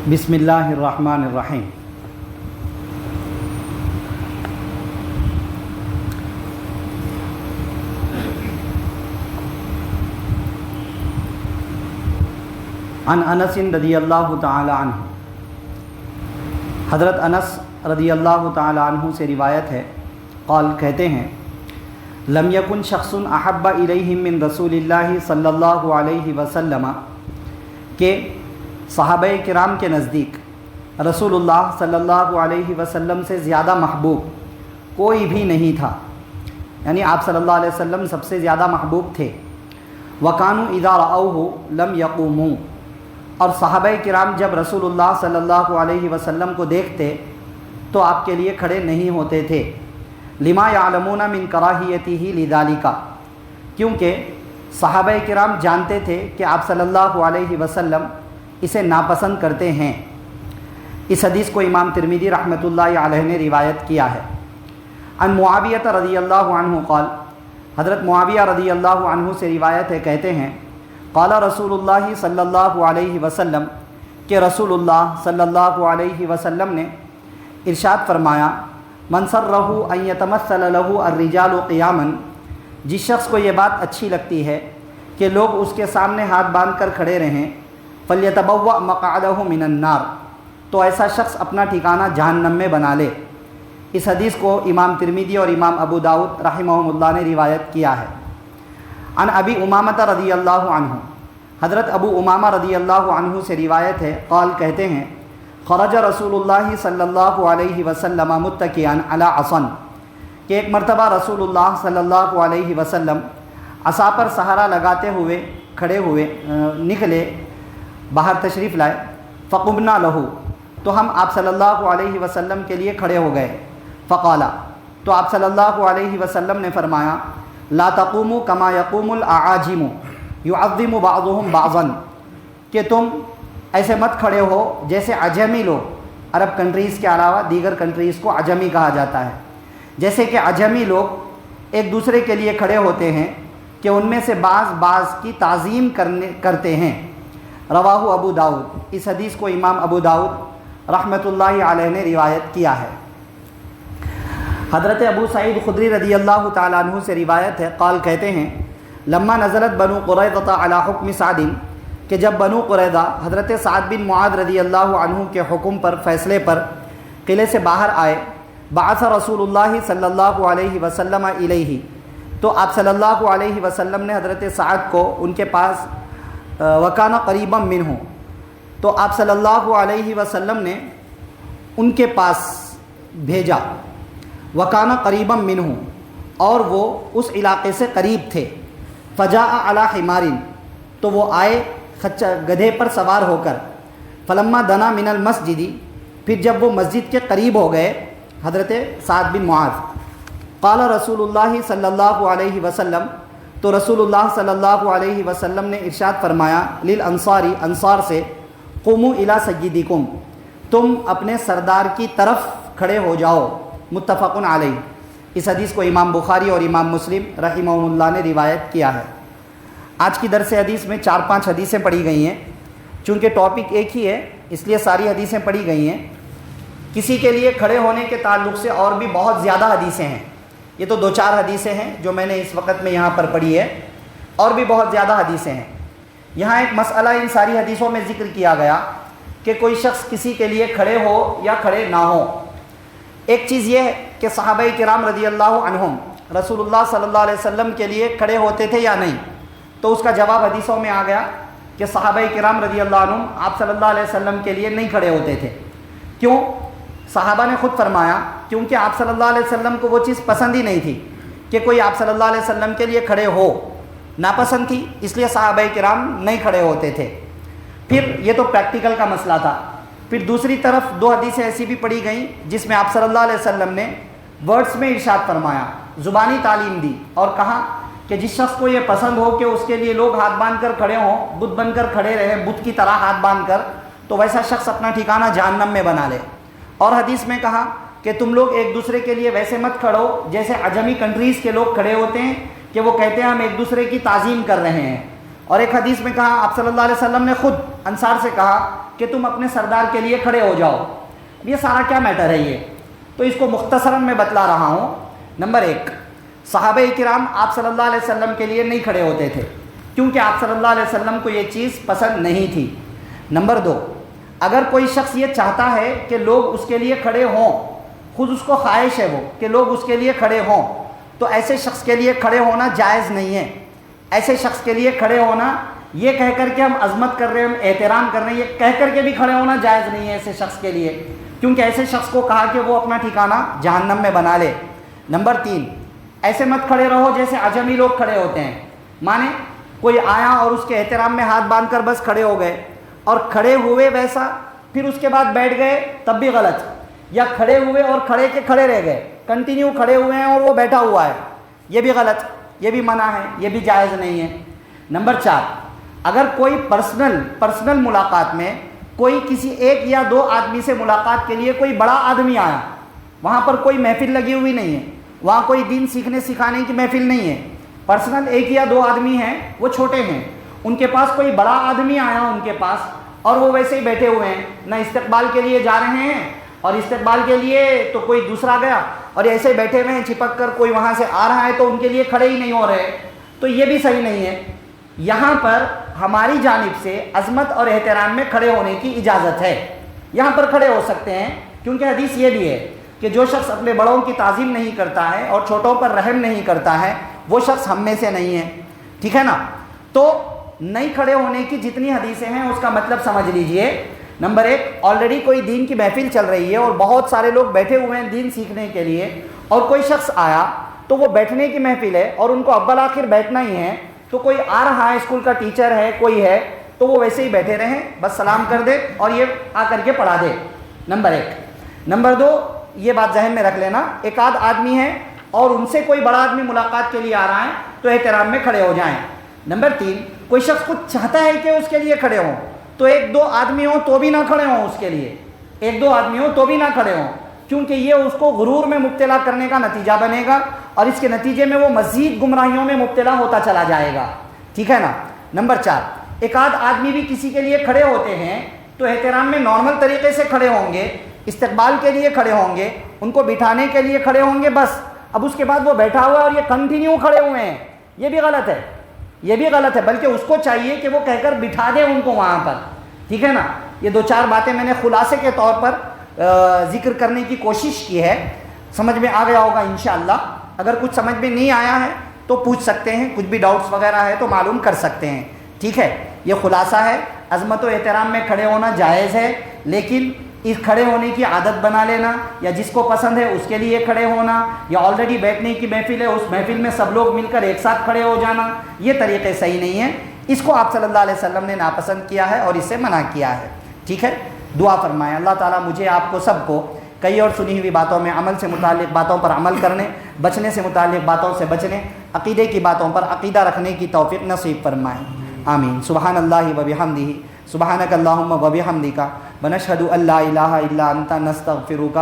بسم اللہ الرحمن الرحیم۔ عن انس رضی اللہ تعالی عنہ، حضرت انس رضی اللہ تعالی عنہ سے روایت ہے، قال کہتے ہیں لم یکن شخص احب الیہم من رسول اللہ صلی اللہ علیہ وسلم، کہ صحابہ کرام کے نزدیک رسول اللہ صلی اللہ علیہ وسلم سے زیادہ محبوب کوئی بھی نہیں تھا، یعنی آپ صلی اللہ علیہ وسلم سب سے زیادہ محبوب تھے۔ وَكَانُوا إِذَا رَأَوْهُ لَمْ يَقُومُوا، اور صحابہ کرام جب رسول اللہ صلی اللہ علیہ وسلم کو دیکھتے تو آپ کے لیے کھڑے نہیں ہوتے تھے۔ لما يعلمون من کراہیتہ لذالک، کیونکہ صحابہ کرام جانتے تھے کہ آپ صلی اللہ علیہ وسلم اسے ناپسند کرتے ہیں۔ اس حدیث کو امام ترمذی رحمۃ اللہ علیہ نے روایت کیا ہے۔ عن معاویہ رضی اللہ عنہ قال، حضرت معاویہ رضی اللہ عنہ سے روایت ہے، کہتے ہیں قال رسول اللہ صلی اللہ علیہ وسلم، کہ رسول اللہ صلی اللہ علیہ وسلم نے ارشاد فرمایا من سرہ ان یتمثل لہ الرجال قیاما، جس شخص کو یہ بات اچھی لگتی ہے کہ لوگ اس کے سامنے ہاتھ باندھ کر کھڑے رہیں، فلیتبوأ مقعدہ من النار، تو ایسا شخص اپنا ٹھکانہ جہنم میں بنا لے۔ اس حدیث کو امام ترمذی اور امام ابو داؤد رحمہم اللہ نے روایت کیا ہے۔ عن ابی امامہ رضی اللہ عنہ، حضرت ابو امامہ رضی اللہ عنہ سے روایت ہے، قال کہتے ہیں خرج رسول اللہ صلی اللہ علیہ وسلم متکئا علی عصا، کہ ایک مرتبہ رسول اللہ صلی اللہ علیہ وسلم عصا پر سہارا لگاتے ہوئے کھڑے ہوئے نکلے، باہر تشریف لائے۔ فقمنا لہو، تو ہم آپ صلی اللہ علیہ وسلم کے لیے کھڑے ہو گئے۔ فقالا، تو آپ صلی اللہ علیہ وسلم نے فرمایا لا تقوموا کما یقوم الاعاجم یعظم بعضهم بعضا، کہ تم ایسے مت کھڑے ہو جیسے عجمی لوگ، عرب کنٹریز کے علاوہ دیگر کنٹریز کو عجمی کہا جاتا ہے، جیسے کہ عجمی لوگ ایک دوسرے کے لیے کھڑے ہوتے ہیں کہ ان میں سے بعض کی تعظیم کرتے ہیں۔ رواہ ابو داؤد، اس حدیث کو امام ابو داؤد رحمۃ اللہ علیہ نے روایت کیا ہے۔ حضرت ابو سعید خدری رضی اللہ تعالیٰ عنہ سے روایت ہے، قال کہتے ہیں لما نزلت بنو قریظہ علی حکم سعد، کہ جب بنو قریظہ حضرت سعد بن معاذ رضی اللہ عنہ کے حکم پر، فیصلے پر قلعے سے باہر آئے، بعث رسول اللہ صلی اللہ علیہ وسلم الیہ، تو آپ صلی اللہ علیہ وسلم نے حضرت سعد کو ان کے پاس وکانہ قریبا منہ، تو آپ صلی اللہ علیہ وسلم نے ان کے پاس بھیجا، وکانہ قریبا منہ، اور وہ اس علاقے سے قریب تھے۔ فجاء علی حمار، تو وہ آئے گدھے پر سوار ہو کر۔ فلما دنا من المسجد، پھر جب وہ مسجد کے قریب ہو گئے حضرت سعد بن معاذ، قال رسول اللہ صلی اللہ علیہ وسلم، تو رسول اللہ صلی اللہ علیہ وسلم نے ارشاد فرمایا للانصاری، انصار سے، قوموا الی سیدکم، تم اپنے سردار کی طرف کھڑے ہو جاؤ۔ متفق علیہ، اس حدیث کو امام بخاری اور امام مسلم رحمہم اللہ نے روایت کیا ہے۔ آج کی درس حدیث میں 4-5 حدیثیں پڑھی گئی ہیں، چونکہ ٹاپک ایک ہی ہے اس لیے ساری حدیثیں پڑھی گئی ہیں۔ کسی کے لیے کھڑے ہونے کے تعلق سے اور بھی بہت زیادہ حدیثیں ہیں، یہ تو 2-4 حدیثیں ہیں جو میں نے اس وقت میں یہاں پر پڑھی ہے، اور بھی بہت زیادہ حدیثیں ہیں۔ یہاں ایک مسئلہ ان ساری حدیثوں میں ذکر کیا گیا کہ کوئی شخص کسی کے لیے کھڑے ہو یا کھڑے نہ ہو۔ ایک چیز یہ ہے کہ صحابہ کرام رضی اللہ عنہم رسول اللہ صلی اللہ علیہ وسلم کے لیے کھڑے ہوتے تھے یا نہیں، تو اس کا جواب حدیثوں میں آ گیا کہ صحابہ کرام رضی اللہ عنہم آپ صلی اللہ علیہ وسلم کے لیے نہیں کھڑے ہوتے تھے۔ کیوں؟ صحابہ نے خود فرمایا کیونکہ آپ صلی اللہ علیہ وسلم کو وہ چیز پسند ہی نہیں تھی کہ کوئی آپ صلی اللہ علیہ وسلم کے لیے کھڑے ہو، ناپسند تھی، اس لیے صحابہ کرام نہیں کھڑے ہوتے تھے۔ پھر یہ تو پریکٹیکل کا مسئلہ تھا۔ پھر دوسری طرف 2 حدیثیں ایسی بھی پڑھی گئیں جس میں آپ صلی اللہ علیہ وسلم نے ورڈز میں ارشاد فرمایا، زبانی تعلیم دی، اور کہا کہ جس شخص کو یہ پسند ہو کہ اس کے لیے لوگ ہاتھ باندھ کر کھڑے ہوں، بت بن کر کھڑے رہیں، بت کی طرح ہاتھ باندھ کر، تو ویسا شخص اپنا ٹھکانہ جہنم میں بنا لے۔ اور حدیث میں کہا کہ تم لوگ ایک دوسرے کے لیے ویسے مت کھڑو جیسے عجمی کنٹریز کے لوگ کھڑے ہوتے ہیں کہ وہ کہتے ہیں ہم ایک دوسرے کی تعظیم کر رہے ہیں، اور ایک حدیث میں کہا آپ صلی اللہ علیہ وسلم نے خود انصار سے کہا کہ تم اپنے سردار کے لیے کھڑے ہو جاؤ. یہ سارا کیا میٹر ہے یہ؟ تو اس کو مختصراً میں بتلا رہا ہوں. نمبر 1، صحابہ کرام آپ صلی اللہ علیہ وسلم کے لیے نہیں کھڑے ہوتے تھے کیونکہ آپ صلی اللہ علیہ وسلم کو یہ چیز پسند نہیں تھی. نمبر 2، اگر کوئی شخص یہ چاہتا ہے کہ لوگ اس کے لیے کھڑے ہوں، خود اس کو خواہش ہے وہ کہ لوگ اس کے لیے کھڑے ہوں، تو ایسے شخص کے لیے کھڑے ہونا جائز نہیں ہے. ایسے شخص کے لیے کھڑے ہونا، یہ کہہ کر کے ہم عظمت کر رہے ہیں، ہم احترام کر رہے ہیں، یہ کہہ کر کے بھی کھڑے ہونا جائز نہیں ہے ایسے شخص کے لیے، کیونکہ ایسے شخص کو کہا کہ وہ اپنا ٹھکانہ جہنم میں بنا لے. نمبر 3، ایسے مت کھڑے رہو جیسے عجمی لوگ کھڑے ہوتے ہیں. مانے کوئی آیا اور اس کے احترام میں ہاتھ باندھ کر بس کھڑے ہو گئے، اور کھڑے ہوئے ویسا پھر اس کے بعد بیٹھ گئے تب بھی غلط، یا کھڑے ہوئے اور کھڑے کے کھڑے رہ گئے، کنٹینیو کھڑے ہوئے ہیں اور وہ بیٹھا ہوا ہے، یہ بھی غلط، یہ بھی منع ہے، یہ بھی جائز نہیں ہے. نمبر 4، اگر کوئی پرسنل ملاقات میں کوئی کسی ایک یا دو آدمی سے ملاقات کے لیے کوئی بڑا آدمی آیا، وہاں پر کوئی محفل لگی ہوئی نہیں ہے، وہاں کوئی دین سیکھنے سکھانے کی محفل نہیں ہے، پرسنل ایک یا دو آدمی ہیں، وہ چھوٹے ہیں، ان کے پاس کوئی بڑا آدمی آیا ان کے پاس اور وہ ویسے ہی بیٹھے ہوئے ہیں، نہ استقبال کے لیے جا رہے ہیں اور استقبال کے لیے تو کوئی دوسرا گیا اور ایسے ہی بیٹھے ہوئے ہیں چپک کر، کوئی وہاں سے آ رہا ہے تو ان کے لیے کھڑے ہی نہیں ہو رہے، تو یہ بھی صحیح نہیں ہے. یہاں پر ہماری جانب سے عظمت اور احترام میں کھڑے ہونے کی اجازت ہے، یہاں پر کھڑے ہو سکتے ہیں، کیونکہ حدیث یہ بھی ہے کہ جو شخص اپنے بڑوں کی تعظیم نہیں کرتا ہے اور چھوٹوں پر رحم نہیں کرتا ہے وہ شخص ہم میں سے نہیں ہے. ٹھیک ہے نا؟ تو نہیں کھڑے ہونے کی جتنی حدیثیں ہیں اس کا مطلب سمجھ لیجئے. نمبر 1، آلریڈی کوئی دین کی محفل چل رہی ہے اور بہت سارے لوگ بیٹھے ہوئے ہیں دین سیکھنے کے لیے، اور کوئی شخص آیا تو وہ بیٹھنے کی محفل ہے اور ان کو اول آخر بیٹھنا ہی ہے، تو کوئی آ رہا ہے، اسکول کا ٹیچر ہے، کوئی ہے، تو وہ ویسے ہی بیٹھے رہیں، بس سلام کر دے اور یہ آ کر کے پڑھا دے. نمبر 1. نمبر 2، یہ بات ذہن میں رکھ لینا، ایک آدھ آدمی ہے اور ان سے کوئی بڑا آدمی ملاقات کے لیے آ رہا ہے تو احترام میں کھڑے ہو جائیں. نمبر 3، کوئی شخص خود چاہتا ہے کہ اس کے لیے کھڑے ہوں، تو ایک دو آدمی ہوں تو بھی نہ کھڑے ہوں اس کے لیے، ایک دو آدمی ہوں تو بھی نہ کھڑے ہوں، کیونکہ یہ اس کو غرور میں مبتلا کرنے کا نتیجہ بنے گا اور اس کے نتیجے میں وہ مزید گمراہیوں میں مبتلا ہوتا چلا جائے گا. ٹھیک ہے نا؟ نمبر 4، ایک آدھ آدمی بھی کسی کے لیے کھڑے ہوتے ہیں تو احترام میں نارمل طریقے سے کھڑے ہوں گے، استقبال کے لیے کھڑے ہوں گے، ان کو بٹھانے کے لیے کھڑے ہوں گے بس. اب اس کے بعد وہ بیٹھا ہوا ہے اور یہ کنٹینیو کھڑے ہوئے ہیں، یہ بھی غلط ہے، یہ بھی غلط ہے، بلکہ اس کو چاہیے کہ وہ کہہ کر بٹھا دے ان کو وہاں پر. ٹھیک ہے نا؟ یہ 2-4 باتیں میں نے خلاصے کے طور پر ذکر کرنے کی کوشش کی ہے، سمجھ میں آ گیا ہوگا انشاءاللہ. اگر کچھ سمجھ میں نہیں آیا ہے تو پوچھ سکتے ہیں، کچھ بھی ڈاؤٹس وغیرہ ہے تو معلوم کر سکتے ہیں. ٹھیک ہے؟ یہ خلاصہ ہے، عظمت و احترام میں کھڑے ہونا جائز ہے، لیکن اس کھڑے ہونے کی عادت بنا لینا، یا جس کو پسند ہے اس کے لیے کھڑے ہونا، یا آلریڈی بیٹھنے کی محفل ہے اس محفل میں سب لوگ مل کر ایک ساتھ کھڑے ہو جانا، یہ طریقے صحیح نہیں ہیں. اس کو آپ صلی اللہ علیہ وسلم نے ناپسند کیا ہے اور اس سے منع کیا ہے. ٹھیک ہے؟ دعا فرمائیں اللہ تعالیٰ مجھے آپ کو سب کو کئی اور سنی ہوئی باتوں میں عمل سے متعلق باتوں پر عمل کرنے، بچنے سے متعلق باتوں سے بچنے، عقیدے کی باتوں پر عقیدہ رکھنے کی توفیق نصیب فرمائیں. آمین. سبحان اللہ و بحمدہ، سبحانک اللہم و بحمدک، ونشہد ان لا الہ الا انت، نستغفرک